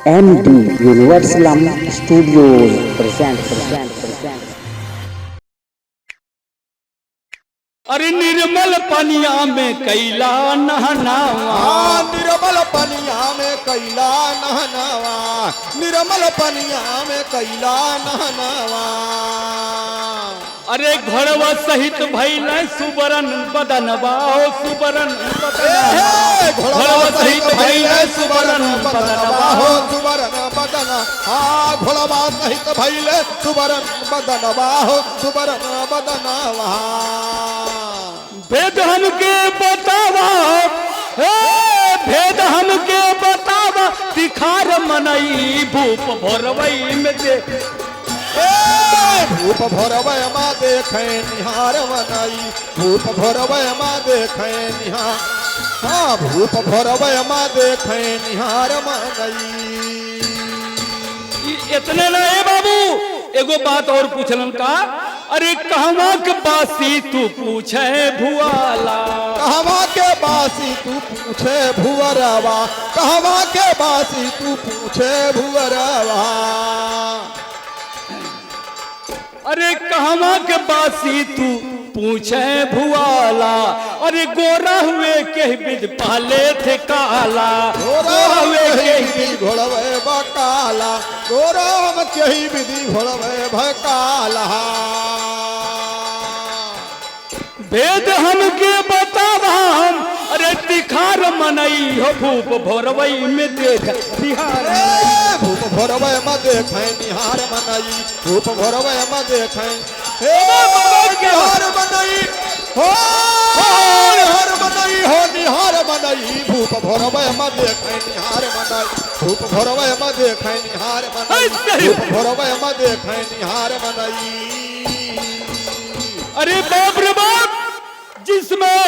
MD Universal Studios present. अरे निर्मल पनिया में कैला नहनावा, निर्मल पनिया में कैला नहनावा, निर्मल पनिया में कैला नहनावा। अरे घोड़वा सहित भइल सुबरन बदनवा, हो सुबरन बदनवा, घोड़वा सहित भइल सुबरन बदनवा, हो सुबरन बदन। हाँ, घोड़वा सहित भइल सुबरन बदनवा, हो सुबरन बदनवा। भेद हमके बतावा, हे भेद हमके बतावा, तिखार मनई भूप भोरवई में दे। भूप भोरवय मा देखे निहार मनई, भूप भोरवय मा देखे निहार। हाँ, भूप भोरवय मा देखे निहार मनई। इतने ना है बाबू, एगो बात और पूछलन का। अरे कहवा के बासी तू पूछे भुआला, कहवा के बासी तू पूछे भुअरवा, कहवा के बासी तू पूछे भुअरवा। अरे कहवा के बासी तू पूछे भुआला, अरे गोरा हुए के विध पाले थे काला, गोरा हुए के विधि घोड़वे बकाला, गोरा हम कही विधि घोड़वे भकाला। भेद हमके बतावा हम, अरे तिखार मनई हो भूप भोरवई में देख बिहार। भूप भोरवय में देखे निहार मनई, भूप भोरवय में देखे निहार मनई, हो निहार मनई, हो निहार मनई। भूप भोरवय में देखे निहार मनई, भूप भोरवय में देखे निहार मनई, भूप भोरवय में देखे निहार मनई। अरे बाप रे बाप, जिसमें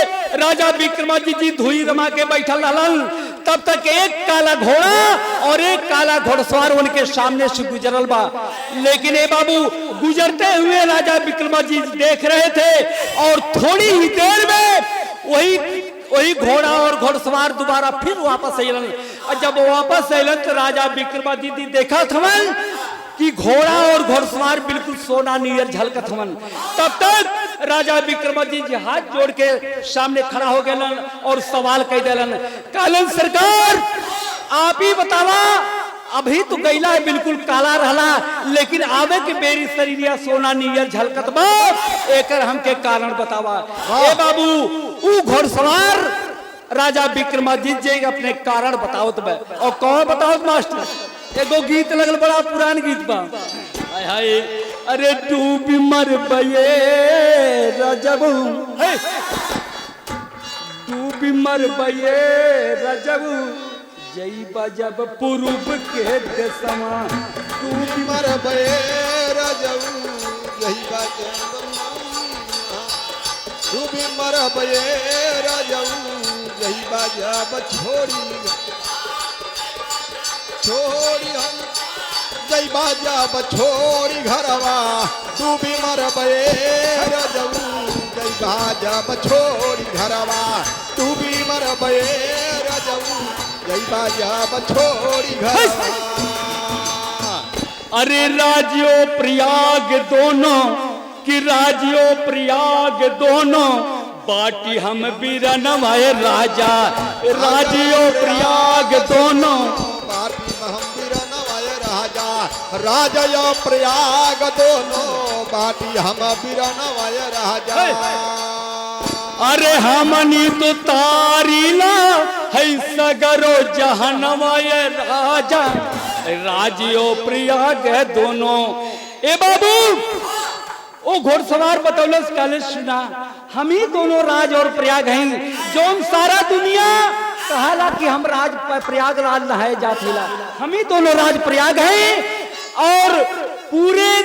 राजा विक्रमादित्य जी धुई रमा के बैठल रहलन, तब तक एक काला घोड़ा और एक काला घोड़सवार उनके सामने से गुजरल बा। लेकिन ए बाबू, गुजरते हुए राजा विक्रमादित्य देख रहे थे और थोड़ी ही देर में वही घोड़ा और घोड़सवार दोबारा फिर वापस अलन। और जब वापस अलन तो राजा विक्रमादित्य देखा थवन कि घोड़ा और घोड़सवार बिल्कुल सोना नियर झलकत हवन। तब तक राजा विक्रमादित्य हाथ जोड़ के सामने खड़ा हो गए और सवाल कह दिलन, कहलन सरकार आप ही बतावा, अभी तो गैला है बिल्कुल काला रहला, लेकिन आवे के बेरी शरीरिया सोना नियर झलकत बा, एकर हमके कारण बतावा। ए बाबू, ऊ घोड़सवार राजा विक्रमादित्य अपने कारण बतावत बा। और कौन बतावत मास्टर? एगो गीत लगल, बड़ा पुरान गीत बा। हाय हाय, अरे डूबी मर बये रजबू, डूबी मर बये रजबू, जई बजब पूर्व के देशमा, डूबी मर बये रजबू, जई बजब, डूबी मर बये रजबू, जई बजब छोड़ी हम, जई बाजब छोड़ी घरवा, डूबी मर बये रजबू, जई बाजब छोड़ी घरवा, डूबी मर बये रजबू, जई बाजब छोड़ी घरवा। अरे राजियो प्रयाग दोनों कि राजियो प्रयाग दोनों, बाटी हम बीरनवाए राजा, राजियो प्रयाग दोनों, बाटी हम बीरनवाए राजा, राजयो प्रयाग दोनों, बाटी हम बीरनवाए राजा। अरे हमनी तो तारीला है सगरो जहनवाए राजा, राजियो प्रयाग दोनों। ए बाबू, ओ घोड़सवार बतौलस, कहले सुना, हम ही दोनों राज और प्रयाग हैं, जो सारा दुनिया कहाला कि हम राज प्रयागराज नहाए जाते, हम ही दोनों राज प्रयाग हैं। और पूरे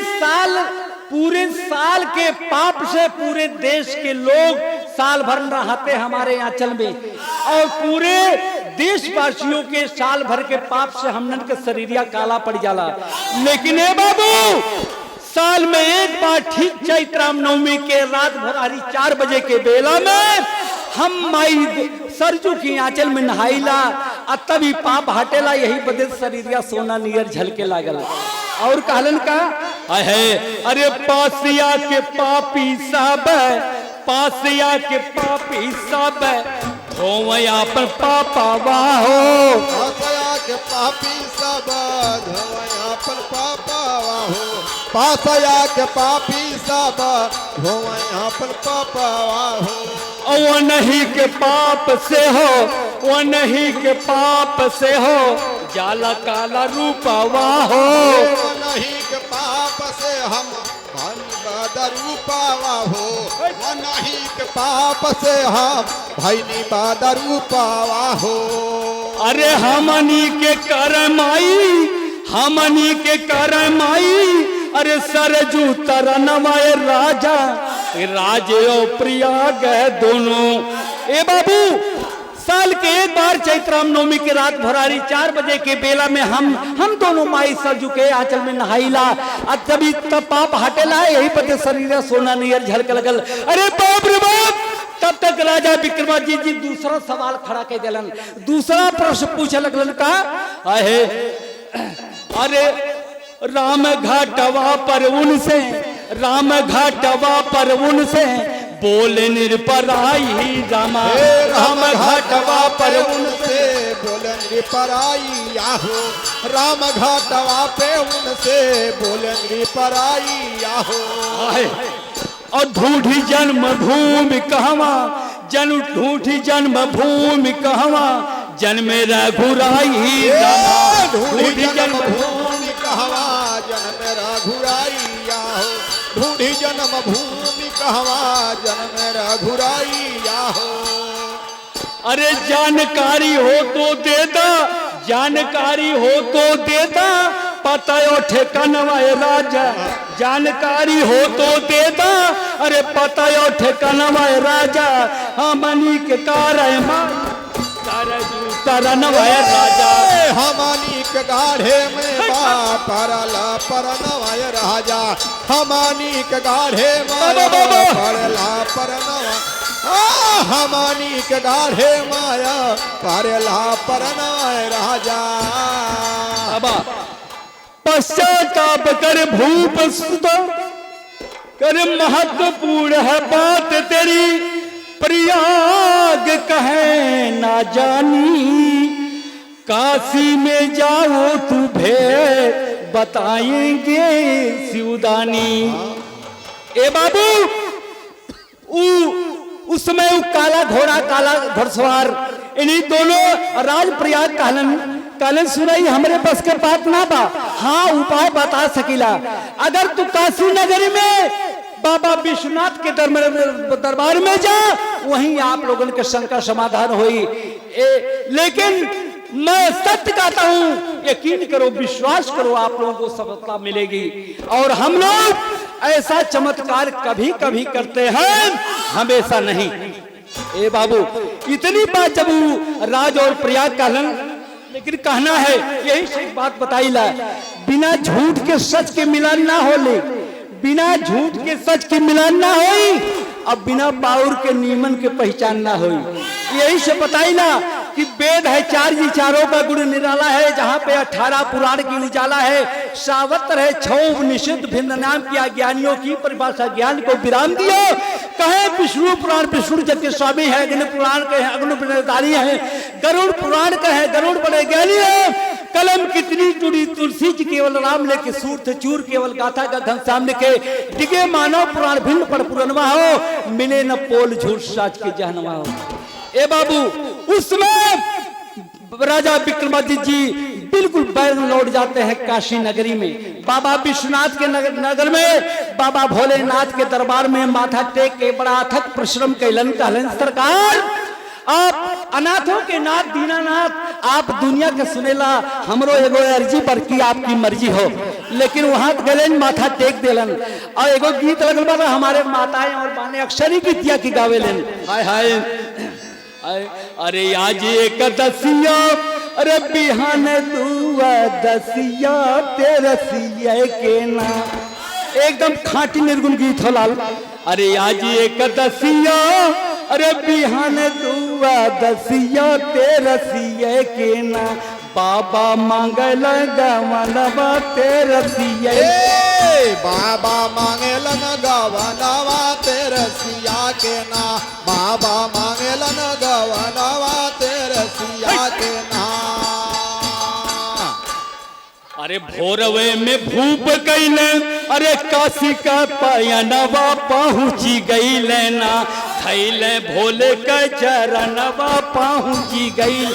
साल के पाप से पूरे देश के लोग साल भर नहाते हमारे आंचल में, और पूरे देशवासियों के साल भर के पाप से हमनन के शरीरिया काला पड़ जाला। लेकिन ए बाबू, साल में एक बार ठीक चैत्र रामनवमी के रात भरारी 4 बजे के बेला में हम माई सरजू की आंचल में नहाइला तभी पाप हटेला, यही बदे शरीरिया सोना नियर झलके लागल। और कहलन का है, अरे पासिया के पापी सब, पासिया के पापी सब धोवया पर पापा वाहो, पासया के पापी सब धोवया पर पापा वाहो, पासया के पापी सब धोवया पर पापा वाहो। वो नहीं के पाप से हो, वो नहीं के पाप से हो जाला काला रूपवा हो, वो नहीं के पाप से हम रूपावा हो, वो नहीं के पाप से हम भैनी रूपावा हो। अरे हमनी के करमाई, हमनी के करमाई, अरे सरजू तरनवाए राजा, राजे और प्रयाग दोनों। ए बाबू, साल के एक बार चैत्र नवमी की रात भरारी 4 बजे के बेला में हम दोनों माई सरजू के आंचल में नहाइला, तभी तब पाप हटेला, यही पते शरीर सोना नियर झलक लगल। अरे बाप रे बाप, तब तक राजा विक्रमादित्य जी दूसरा सवाल खड़ा कर दिलन, दूसरा प्रश्न पूछे लगलन का आहे, अरे राम घाटवा पर उनसे, राम घाटवा पर उनसे बोले निरपराई रामा, राम घाटवा पर उनसे बोले निरपराई आहो, राम घाटवा पे उनसे बोले निरपराई आहो। और ढूंढी जन्म भूमि कहवा, जन ढूंढी जन्म भूमि कहवा, जन्मे रघुराई रामा, ढूंढी जन्म भूमि कहवा, जन्म रघुराई आहो, ढूंढी जन्म भूमि कहवा, जन्म रघुराई आहो। अरे जानकारी हो तो देता, जानकारी हो तो देता, पता ठिकानवा राजा, जानकारी हो तो देता, अरे पता ठिकानवा राजा, हमनी के कार्य तरनवा राजा, हमानी के गाढ़े में परला परनवा राजा, हमानी के गाढ़े में परला परनवा, हमानी के गाढ़े माया परला परनवा राजा। पश्चाताप कर भूप सुत, कर महत्वपूर्ण है बात तेरी, प्रयाग कहे ना जानी, काशी में जाओ तू भे बताएंगे सिवदानी। ए बाबू, उसमें काला घोड़ा काला घुड़सवार, इन्हीं दोनों राज प्रयाग कहलन सुनाई हमरे बस के बात ना बा, हाँ उपाय बता सकीला। अगर तू काशी नगरी में बाबा विश्वनाथ के दरबार में जा, वहीं आप लोगों के शंका समाधान हुई। लेकिन मैं सत्य कहता हूं, यकीन करो, विश्वास करो, आप लोगों को सफलता मिलेगी। और हम लोग ऐसा चमत्कार कभी कभी करते हैं, हमेशा नहीं। ए बाबू, इतनी बात जब राज और प्रयाग कहलन, लेकिन कहना है यही से बात बताई ला, बिना झूठ के सच के मिलन ना होले, बिना झूठ के सच के मिलन ना होई, अब बिना बाउर के नीमन के पहचान ना होई। यही से बताई ना कि वेद है 4 जी, चारों का गुण निराला है, जहाँ पे 18 पुराण की उजाला है, सावत्र है 6 निषिद्ध भिन्न नाम किया, ज्ञानियों की परिभाषा ज्ञान को विराम दियो। कहे विष्णु पुराण विष्णु जग के स्वामी है, अग्नि पुराण के है अग्नि प्रणेतारी है, गरुड़ पुराण का है गरुड़ बड़े ज्ञानी है। कलम कितनी टूटी तुलसी जी केवल राम लेके सूर्थ चूर केवल गाथा का घनश्याम लिखे, डिगे मानव पुराण भिन्न पर पुरनवा हो, मिले न पोल झूठ साच के जहनवा हो। ए बाबू, उसमें राजा विक्रमादित्य जी बिल्कुल बैरन लौट जाते हैं काशी नगरी में। बाबा विश्वनाथ के नगर में बाबा भोलेनाथ के दरबार में माथा टेक के बड़ा अथक परिश्रम कैलन। कहलन सरकार, आप अनाथों के नाथ दीनानाथ, आप दुनिया के सुनेला, हमरो एगो अर्जी पर की आपकी मर्जी हो। लेकिन वहां गलन माथा टेक देलन और एगो गीत लगल बा, हमारे माताएं और बाने अक्षरी गीतिया की गावेलन। हाय हाय, अरे आज एक दसिया, अरे बिहान दुआ दसिया, तेरे सिया के ना, एकदम खाटी निर्गुण गीत हो लाल। अरे आज एक दसिया, अरे बिहान दुआ दसिया तेरसिए के ना बाबा मांगल गवनवा तेरसिए बाबा मांगेलन गवनवा तेरसिया के ना बाबा मांगेलन गवनवा तेरसिया के ना अरे भोरवे में भूप गईले अरे काशी का पयनवा पहुँची गईले ना धैले भोले के चरणवा पहुँची गई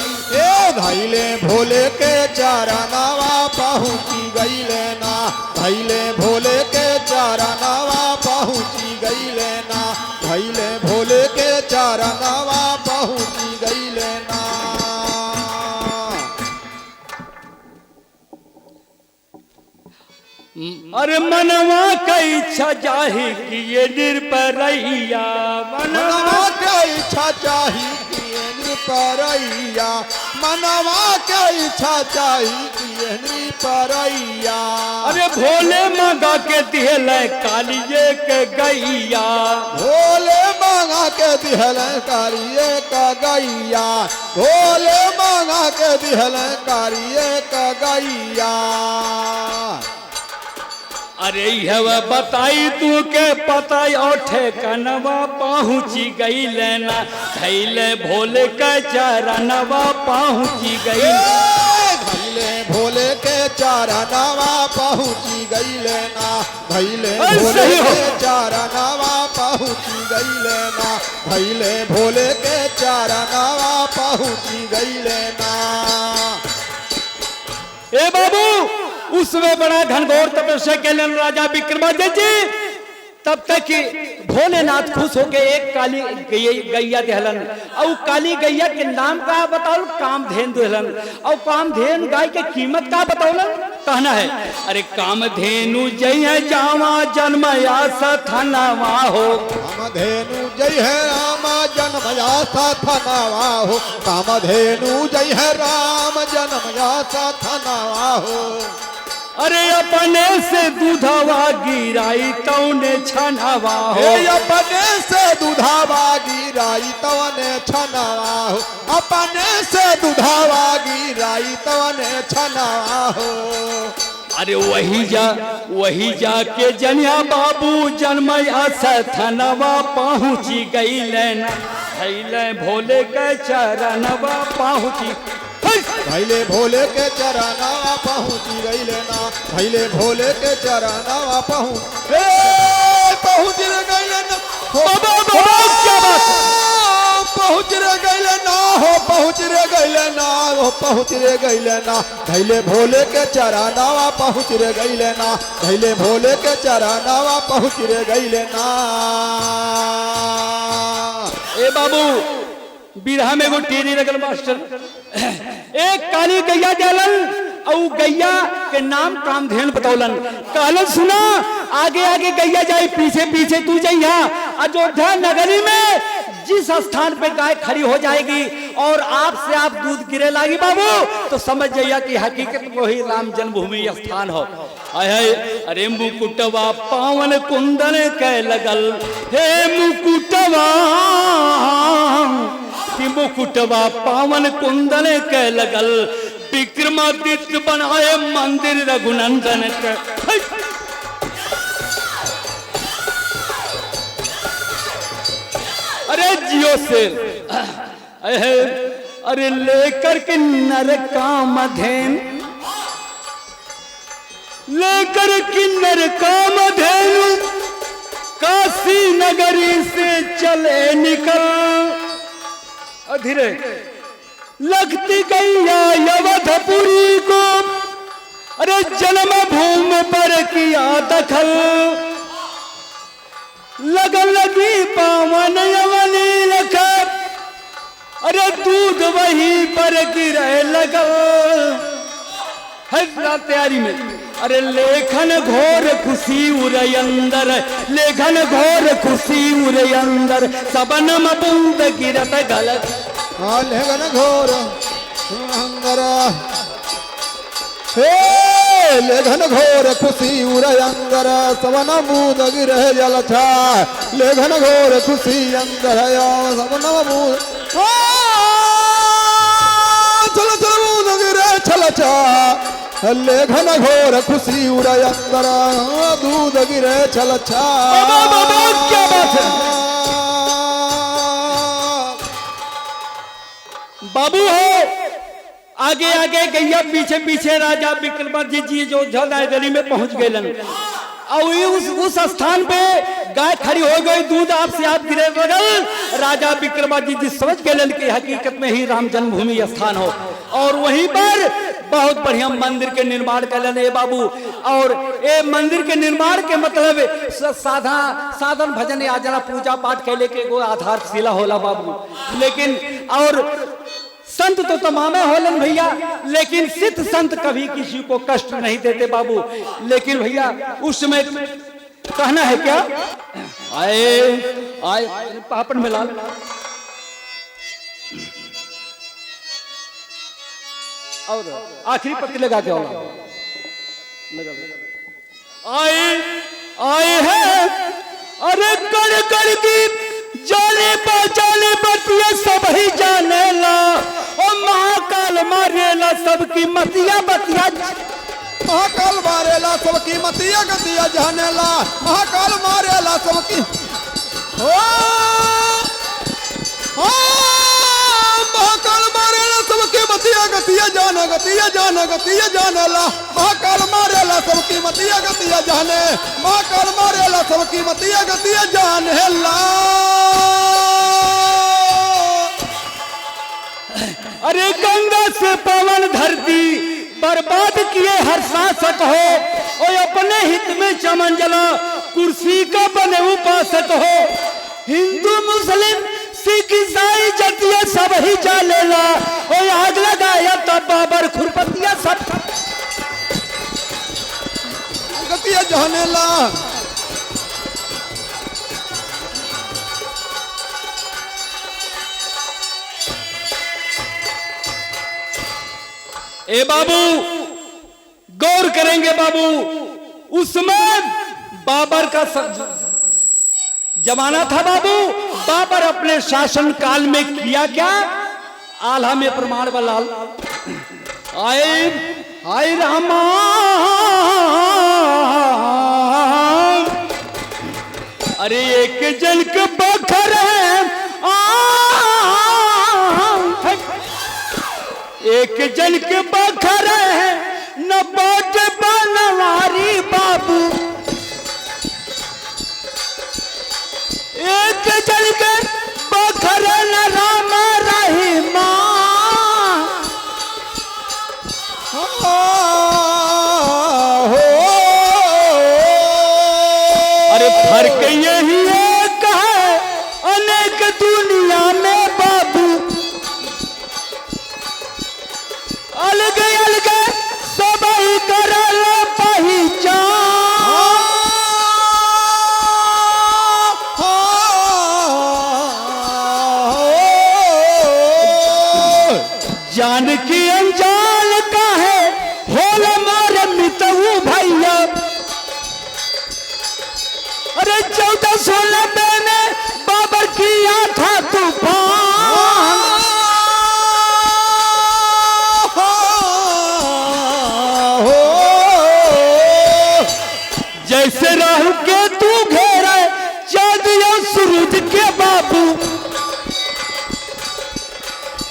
धैले भोले के चरणवा पहुँची गईले ना धैले भोले के चरणवा पहुँची गईले ना धैले भोले के चरणवा पहुँची गईले ना अरे मनवा का इच्छा जाही कि ये निरपरैया मनवा के इच्छा चाही कि ये निरपरैया मनवा के इच्छा चाही कि ये निरपरैया अरे भोले मांगा के दिहल कालिए के गैया भोले मांगा के दिहल कालिए का गैया भोले मांगा के दिहल कालिए का गैया अरे यह बताई तू के पता और ठेकनवा पहुँची गई लेना धैले भोले के चरणवा पहुँची गई धैले भोले के चरणवा पहुँची गई लेना धैले भोले के चरणवा पहुँची गई लेना धैले भोले के चरणवा पहुँची गई लेना ए बाबू उसमें बड़ा घनघोर तपस्या के लिए राजा विक्रमादित्य जी तब तक कि भोलेनाथ खुश होके एक काली गैया दहलन और काली गैया के नाम का बताओ कामधेनु दहलन और कामधेनु गाय के कीमत का बताओलन कहना है अरे कामधेनु जय जावा जन्मया सथनवा हो कामधेनु जय है राम जन्मया सथनवा हो कामधेनु जय है राम जन्मया सथनवा हो अरे अपने से दूधवा गिराई तौने छनवा हो अपने से दूधावा गिराई तवने छनवा हो अपने से दूधावा गिराई तवने छनवा हो अरे वही जाके जनिया बाबू जन्मया सथनवा पहुँची गई लेना धैले भोले के चरणवा पहुँची धैले भोले के चरणवा पहुँची गई लेना धैले भोले के चरणवा पहुँच गई लेना पहुँच रे गई लेना हो पहुँच रे गई लेना हो पहुँच रे गई लेना धैले भोले के चरणवा पहुँच रे गई लेना धैले भोले के चरणवा पहुँच रे गई लेना ए बाबू बिरहा में एगो टीरी लगल मास्टर एक काली गैया जलन और गैया के नाम कामधेनु बतौलन कहलन सुना आगे आगे गैया जाए पीछे पीछे तू जइहा अयोध्या नगरी में जिस स्थान पे गाय खड़ी हो जाएगी और आपसे आप दूध गिरे लागी बाबू तो समझ जाइए कि हकीकत वही राम जन्मभूमि स्थान हो अरे मुकुटवा पावन कुंदन के लगल हे मुकुटवा कि मुकुटवा पावन कुंदन के लगल विक्रमादित्य बनाए मंदिर रघुनंदन के अरे जियो से अरे लेकर के नर कामधेनु लेकर के नर कामधेनु काशी नगरी से चले निकल अधीरे लगती गैया अवधपुरी को अरे जन्म भूमि पर किया दखल लगन लगी पावन यवनी लख अरे दूध वहीं पर गिरे लगल है तैयारी में अरे लेखन घोर खुशी उरे अंदर लेखन घोर खुशी उरे अंदर सबन बूंद गिरत गलत लेखन घोर अंदर हे लेघन घोर खुशी उर अंदर सवन मूद गिरे जल छा लेघन घोर खुशी अंदर सवन मूद चल चल मूद गिरे छल छा लेघन घोर खुशी उर अंदर दूध गिरे छल छा। क्या बात है बाबू हो, आगे आगे गैया पीछे पीछे राजा विक्रमादित्य जी जो नायदरी में पहुंच गए और उस स्थान पे गाय खड़ी हो गई, दूध आपसे आप गिरे लगल। राजा विक्रमादित्य जी समझ गए कि हकीकत में ही राम जन्मभूमि स्थान हो और वहीं पर बहुत बढ़िया मंदिर के निर्माण कलन है बाबू। और ये मंदिर के निर्माण के मतलब साधन भजन याचना पूजा पाठ कैले के एगो आधारशिला होला बाबू। लेकिन और संत तो तमामे होलन भैया, लेकिन सिद्ध संत कभी किसी को कष्ट नहीं देते बाबू। लेकिन भैया उस समय कहना है क्या, आए आए पापड़ में लाल और आखिरी पत्ती लगा के आए आए हैं। अरे कड़ कड़ की जाने पहचाने बतिया सब ही जाने ला और महाकाल मारेला सबकी मतिया बतिया। महाकाल मारेला सबकी मतिया गतिया जाने ला महाकाल मारेला सबकी महाकाल मारेला सबकी मतिया गतिया जाने ला महाकाल मारेला सबकी मतिया गतिया जाने महाकाल मारेला सबकी मतिया गतिया जाने ला। अरे गंगा से पवन धरती बर्बाद किए हर शासक हो और अपने हित में चमन जला कुर्सी का बने उपासक हो। हिंदू मुस्लिम सिख ईसाई जतिया सब ही जानेला और आग लगाया तब बाबर खुरपतिया सब गतिया जानेला। ए बाबू गौर करेंगे बाबू, उसमें बाबर का जमाना था बाबू। बाबर अपने शासन काल में किया क्या, आल्हा में प्रमाण बलाल आए आए रामा। अरे एक जन के बखर एक जन के बखर है न बाट बनवारी बाबू। एक जन के बखर न राम रहीमा। अरे फर्क यही एक है अनेक दुनिया में बाबू। अलग अलग सब ही करल पहचान। जान की अनजान का है होल मारे मितऊ भैया। अरे 1490 में बाबर किया था तूफान। जैसे राहु के तू घेरे चांदिया सूरज के बाबू,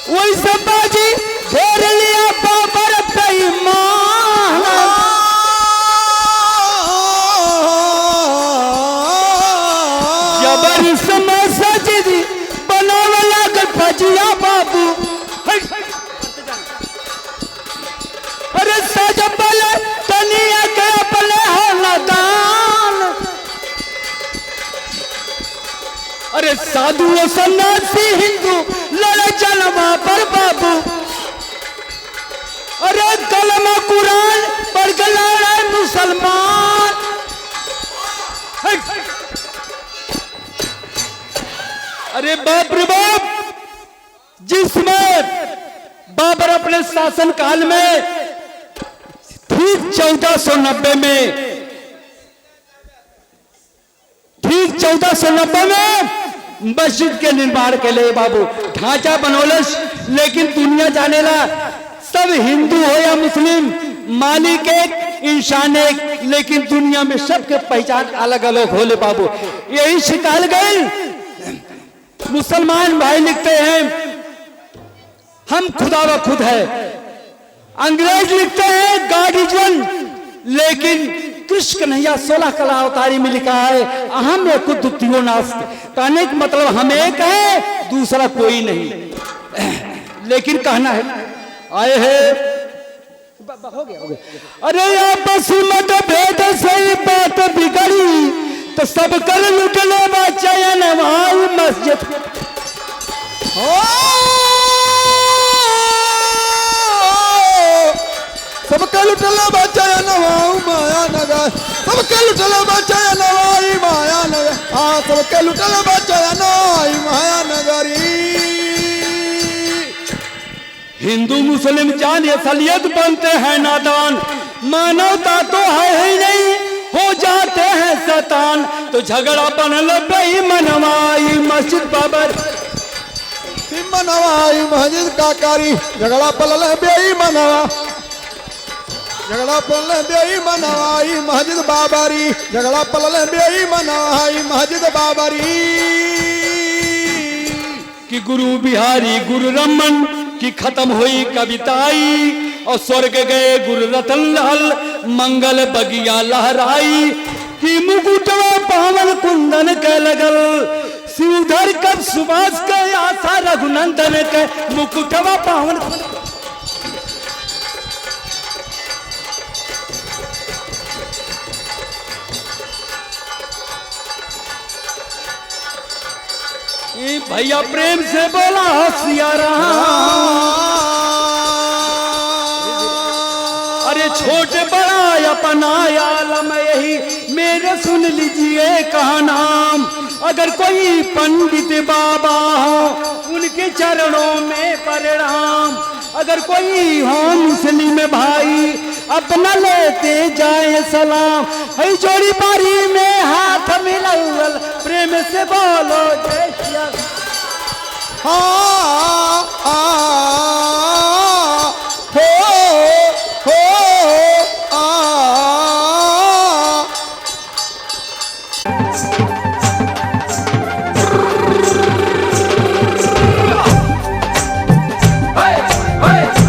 वैसे बाजी घेर लिया बाबर बेईमान। जबर समय सजदी बनावे लागल फजिया बाबू। अरे सज पले तनिया के अपने हलदान। अरे साधु सन्यासी हिंदू लड़े जलवा पर बाबू। अरे कलमा कुरान पढ़ के लड़े मुसलमान। अरे बाप रे बाप, जिसमें बाबर अपने शासन काल में ठीक 1490 में मस्जिद के निर्माण के लिए बाबू ढांचा बनौलस, लेकिन दुनिया जानेला सब हिंदू हो या मुस्लिम, मालिक एक इंसान एक, लेकिन दुनिया में सबके पहचान अलग अलग होले बाबू। यही शिकाल गए मुसलमान भाई लिखते हैं हम खुदा व खुद है, अंग्रेज लिखते हैं गॉड इज वन, लेकिन कृष्ण कन्हैया 16 कला अवतारी में लिखा है अहम एक द्वितीयो नास्ति। कहने का मतलब हम एक है, दूसरा कोई नहीं। लेकिन कहना है आए हैं हो गया। अरे आपस मत भेद से बात बिगड़ी, तो सब कर लुटले बचयन वाई मस्जिद। सबके लुटले बचयन वाई माया नगर, सबके लुटले बचयन वाई माया नगर, हाँ सबके लुटले बचयन वाई माया नगरी। हिंदू मुस्लिम जान असलियत बनते हैं नादान, मानवता तो है ही नहीं, हो जाते हैं शैतान। तो झगड़ा बनल बेईमानवाई मस्जिद बाबर, मनवाई मस्जिद का कारी, झगड़ा पलल बेईमानवा, झगड़ा पलल बेईमानवाई मस्जिद बाबरी, झगड़ा पलल बेईमानवाई मस्जिद बाबरी। कि गुरु बिहारी गुरु रमन की खत्म हुई कविताई, और स्वर्ग गए गुरु रतन लाल मंगल बगिया लहराई। कि मुकुटवा पावन कुंदन के लगल, शिवधर कब सुभाष के आशा रघुनंदन के मुकुटवा पावन। भैया प्रेम से बोला सिया राम। अरे छोटे बड़ा अपना आलम यही मेरे सुन लीजिए कहा नाम। अगर कोई पंडित बाबा हो उनके चरणों में प्रणाम, अगर कोई हो मुस्लिम भाई अपना लेते जाए सलाम। है जोड़ी बारी में हाथ मिलल प्रेम से बोलो जय श्री राम।